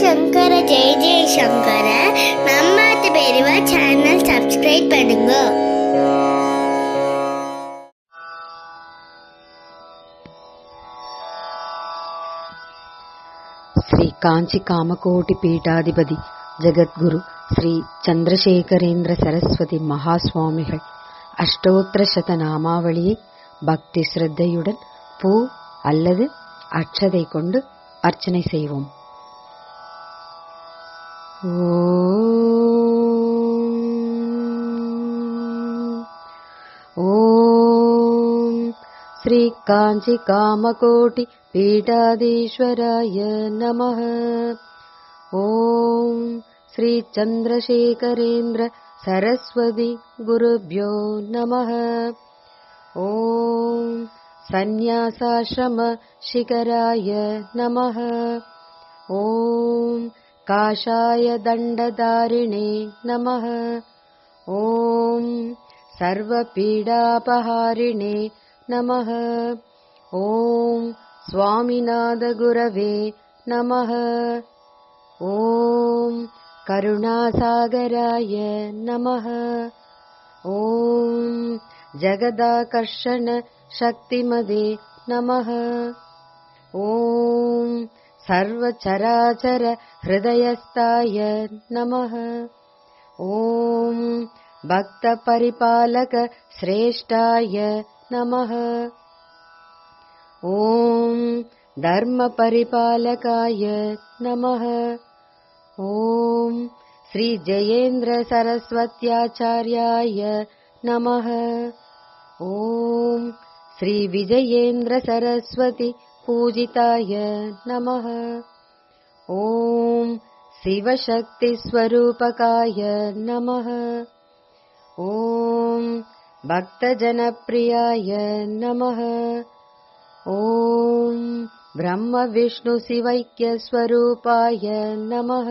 சங்கர ஜெய ஜெய சங்கர. நம்மாத்து பெரியவா channel subscribe பண்ணுங்க. ಶ್ರೀ ಕಾಂಚಿ ಕಾಮಕೋಟಿ ಪೀಠಾಧಿಪತಿ ಜಗದ್ಗುರು ಶ್ರೀ ಚಂದ್ರಶೇಖರೇಂದ್ರ சரஸ்வதி மகாசுவாமிகள் அஷ்டோத்திர சத நாமாவளியை பக்தி ஸ்ரத்தையுடன் பூ அல்லது அட்சதை கொண்டு அர்ச்சனை செய்வோம். ஓம் ஸ்ரீ காஞ்சி காமகோட்டி பீடாதீஸ்வராய நமः. ஓம் ஸ்ரீ சந்திரசேகரேந்திர சரஸ்வதி குருப்யோ நமः. ஓம் சந்நியாசாஶ்ரம சிகராய நமः. ஓம் காஷாய தண்டதாரிணே நமः. ஓம் சர்வபீடாபஹாரிணே நமः. ஓம் சுவாமிநாத குரவே நமः. ஓம் கருணாசாகராய நமः. ஓம் ஜகதாகர்ஷண சக்திமதே நமः. ஓம் சர்வசராசர ஹிருதயஸ்தாய நமः. ஓம் பக்த பரிபாலக சிரேஷ்டாய நமः. ஓம் தர்ம பரிபாலகாய நமः. ஓம் ஸ்ரீ ஜெயேந்திர சரஸ்வத்யாச்சார்யாய நமः. ஓம் ஸ்ரீ விஜயேந்திர சரஸ்வதி பூஜிதாய நமः. ஓம் சிவசக்தி ஸ்வரூபகாய நமः. ஓம் பக்தஜனப்ரியாய நமः. ஓம் பிரம்ம விஷ்ணு சிவைக்ய ஸ்வரூபாய நமः.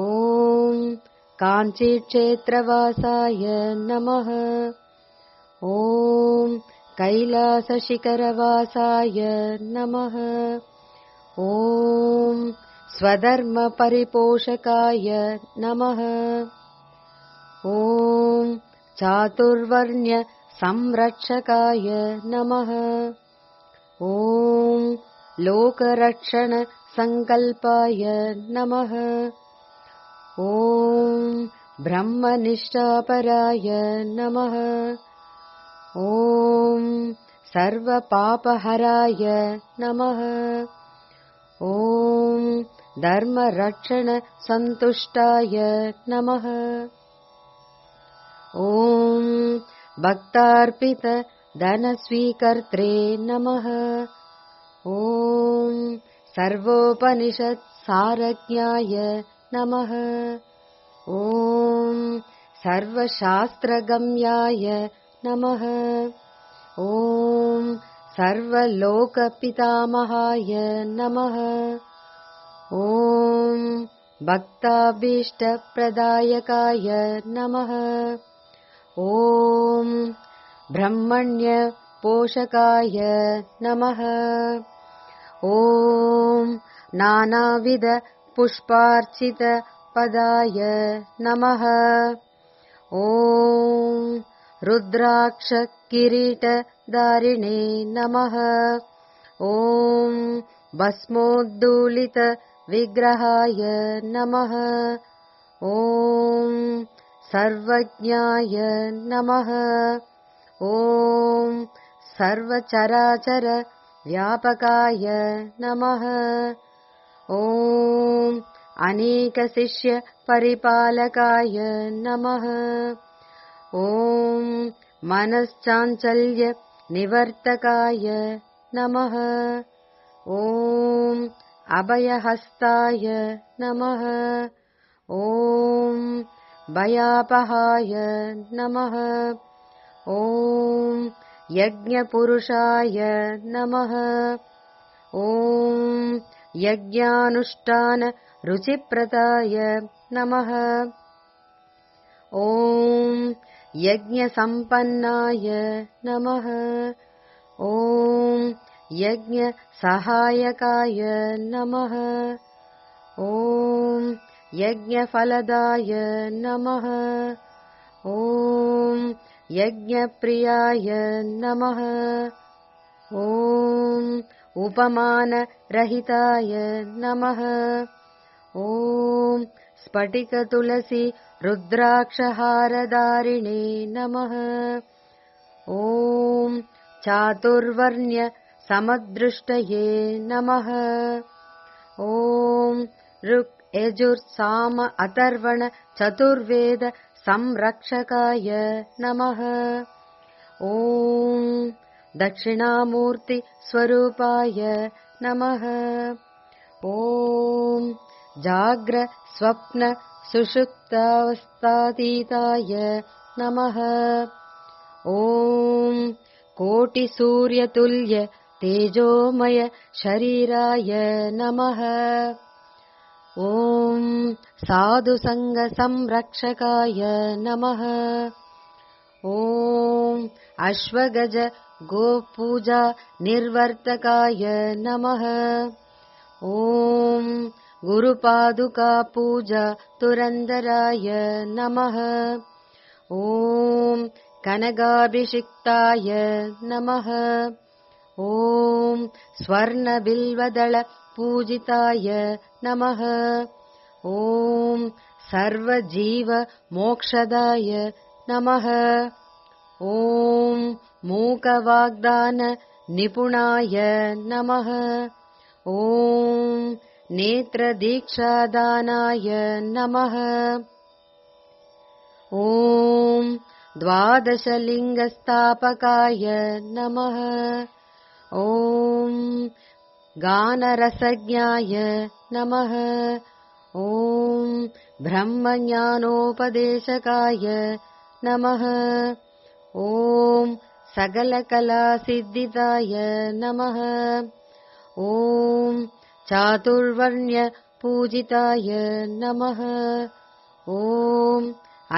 ஓம் காஞ்சி க்ஷேத்ரவாசாய நமः. ஓம் கைலாசசிகரவாசாய நமः. ஓம் ஸ்வதர்ம பரிபோஷகாய நமः. ஓம் சாதுர்வர்ண்ய சம்ரக்ஷகாய நமः. ஓம் லோகரக்ஷண சங்கல்பாய நமः. ஓம் பிரம்மநிஷ்டாபராய நமः. ஓம் சர்வபாபஹராய நமः. ஓம் தர்மரக்ஷண சந்துஷ்டாய நமः. ஓம் பக்தார்ப்பித தனஸ்வீகர்த்ரே நமः. ஓம் சர்வோபனிஷத் சாரஜ்ஞாய நமः. ஓம் சர்வசாஸ்திரகம்யாய நமः. ஓம் சர்வலோகபிதாமகாய நமः. ஓம் பக்தாபீஷ்டப்ரதாயகாய நமः. ஓம் பிரம்மண்ய போஷகாய நமः. ஓம் நானாவித புஷ்பார்ச்சித பதாய நமः. ஓம் ருத்ராக்ஷ கிரீடதாரிணே நமः. ஓம் பஸ்மோத்தூளித விக்கிரகாய நமः. ஓம் சர்வஜ்ஞாய நமः. ஓம் சர்வசராசர வியாபகாய நமः. ஓம் அநேக சிஷ்ய பரிபாலகாய நமः. ஓம் மனச்சாஞ்சல்ய நிவர்த்தகாய நமः. ஓம் அபயஹஸ்தாய நமः. ஓம் பயாபஹாய நமः. ஓம் யஜ்ஞபுருஷாய நமः. ஓம் யஜ்ஞானுஷ்டான ருச்சிப்ரதாய நமः. ஓம் யஜ்ஞசம்பன்னாய நமः. ஓம் யஜ்ஞசகாயகாய நமः. ॐ यज्ञफलदाय नमः। ॐ यज्ञप्रियाय नमः। ॐ उपमानरहिताय नमः। ॐ स्फटिकतुलसी रुद्राक्षहारधारिणे नमः। ॐ चातुर्वर्ण्य समदृष्टये नमः। ॐ ऋक् यजुर् साम अथर्वण चतुर्वेद संरक्षकाय नमः। ॐ दक्षिणामूर्ति स्वरूपाय नमः। ॐ जाग्र स्वप्न सुषुप्तावस्थातीताय नमः। ॐ कोटिसूर्यतुल्य तेजोमय शरीराय नमः। ॐ साधुसंग संरक्षकाय नमः। ॐ अश्वगज गोपूजा निर्वर्तकाय नमः। ॐ गुरुपादुका पूजा तुरंदराय नमः। ॐ कनगाभिषिक्ताय नमः। ॐ स्वर्णबिल्वदल पूजिताय नमः। ॐ सर्वजीव मोक्षदाय नमः। ॐ मूकवाग्दान निपुणाय नमः। ॐ नेत्रदीक्षादानाय नमः। ॐ द्वादशलिङ्गस्थापकाय नमः। ॐ गानरसज्ञाय नमः। ॐ ब्रह्मज्ञानोपदेशकाय नमः। ॐ सकलकलासिद्धिदाय नमः। ॐ चातुर्वर्ण्य पूजिताय नमः। ॐ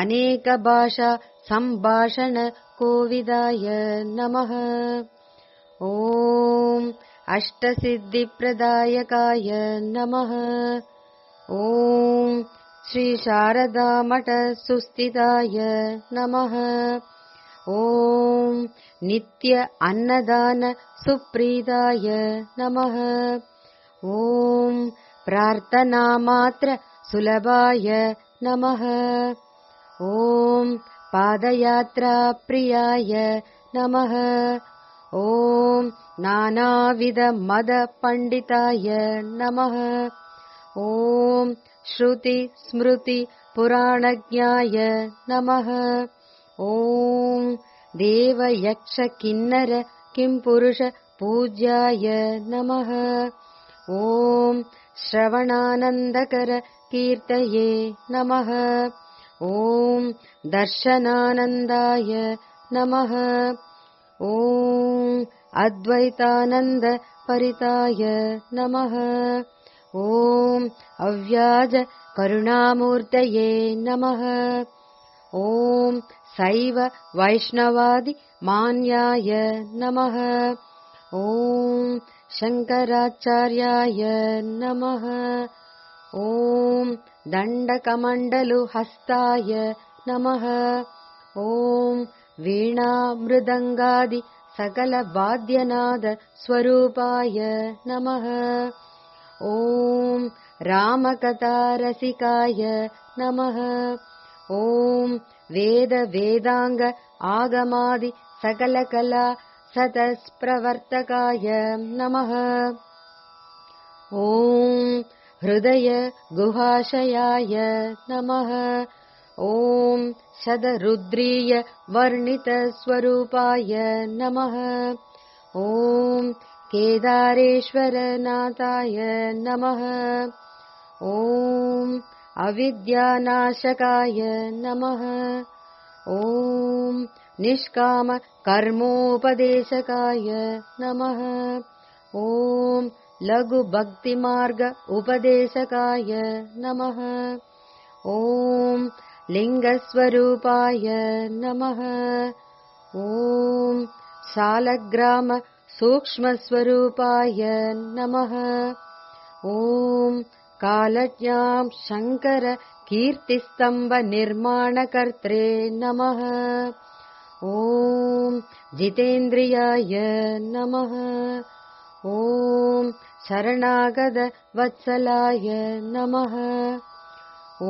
अनेकभाषा संभाषण कोविदाय नमः। ॐ अष्टसिद्धिप्रदायकाय नमः। ॐ श्री शारदा मठ सुस्थिताय नमः। ॐ नित्य अन्नदान सुप्रीदाय नमः। ॐ प्रार्थना मात्र सुलभाय नमः। ॐ पादयात्रा प्रियाय नमः। ॐ नानाविध मद पंडिताय नमः। ॐ श्रुति स्मृति पुराणज्ञाय नमः। ॐ देव यक्ष किन्नर किंपुरुष पूज्याय नमः। ॐ श्रवणानन्दकर कीर्तये नमः। ॐ दर्शनानन्दाय नमः। ॐ अद्वैतानन्द परिताय नमः। ॐ अव्याज करुणामूर्तये नमः। ॐ शैव वैष्णवादि मान्याय नमः। ॐ शंकराचार्याय नमः। ॐ दण्डकमण्डलुहस्ताय नमः। ॐ वीणा मृदंगादि सकल वाद्यनाद स्वरूपाय नमः। ॐ रामकथारसिकाय नमः। ॐ वेद वेदांग आगमादि सकलकला सतस्प्रवर्तकाय नमः। ॐ हृदय गुहाशयाय नमः। ॐ शतरुद्रीय वर्णित स्वरूपाय नमः। ॐ केदारेश्वरनाथाय नमः। ॐ अविद्यानाशकाय नमः। ॐ निष्काम कर्मोपदेशकाय नमः। ॐ लघु भक्तिमार्ग उपदेशकाय नमः। ॐ लिंगस्वरूपाय नमः। ॐ शालग्राम सूक्ष्मस्वरूपाय नमः। ॐ कालज्ञां शङ्कर कीर्तिस्तम्भ निर्माणकर्त्रे नमः। ॐ जितेन्द्रियाय नमः। ॐ शरणागत वत्सलाय नमः।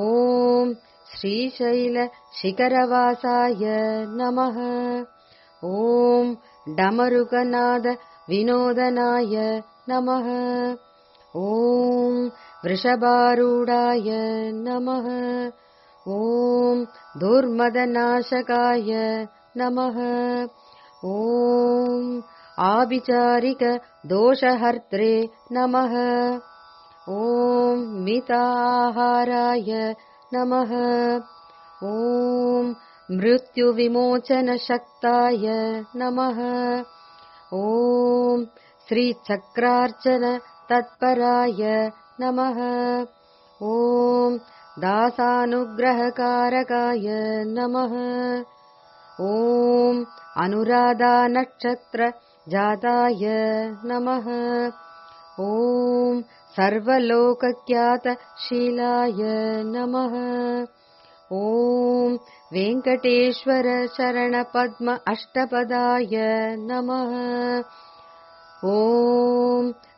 ॐ श्रीशैल शिखरवासाय नमः। ॐ डमरुकनाद विनोदनाय नमः। ॐ वृषभारूढाय नमः। ॐ दुर्मदनाशकाय नमः। ॐ आभिचारिक दोषहर्त्रे नमः। ॐ मिताहाराय नमः। ॐ मृत्युविमोचनशक्ताय नमः। ॐ श्रीचक्रार्चन तत्पराय नमः। ॐ दासानुग्रहकारकाय नमः। ॐ अनुराधा नक्षत्र जाताय नमः। ॐ सर्वलोकख्यातशीलाय नमः। ॐ वेङ्कटेश्वर शरणपद्म अष्टपदाय नमः। ॐ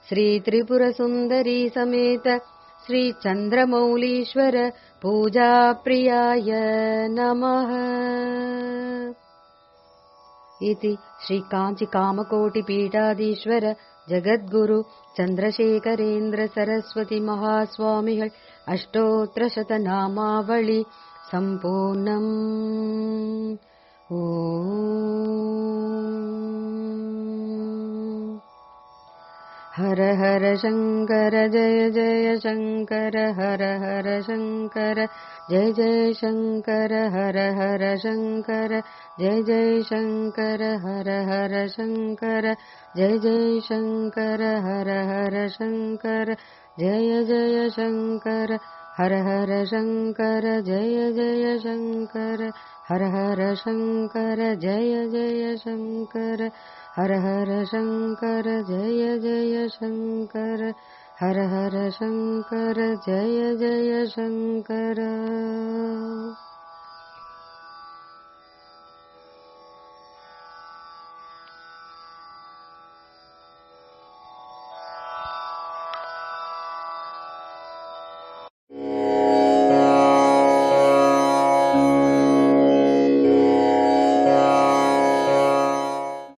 श्री त्रिपुरसुन्दरी समेत श्री चन्द्रमौलीश्वर पूजाप्रियाय नमः। इति श्री काञ्चिकामकोटिपीठाधीश्वर जगद्गुरु चन्द्रशेखरेन्द्र सरस्वती महास्वामिகள் अष्टोत्तरशतनामावळि सम्पूर्णम्। ॐ हर हर शङ्कर जय जय शङ्कर हर हर शङ्कर जय जय शङ्कर हर हर शङ्कर जय जय शङ्कर हर हर शङ्कर जय जय शङ्कर हर हर शङ्कर जय जय शङ्कर हर हर शङ्कर जय जय शङ्कर हर हर शङ्कर जय जय शङ्कर हर हर शङ्कर जय जय शङ्कर हर हर शङ्कर जय जय शङ्कर।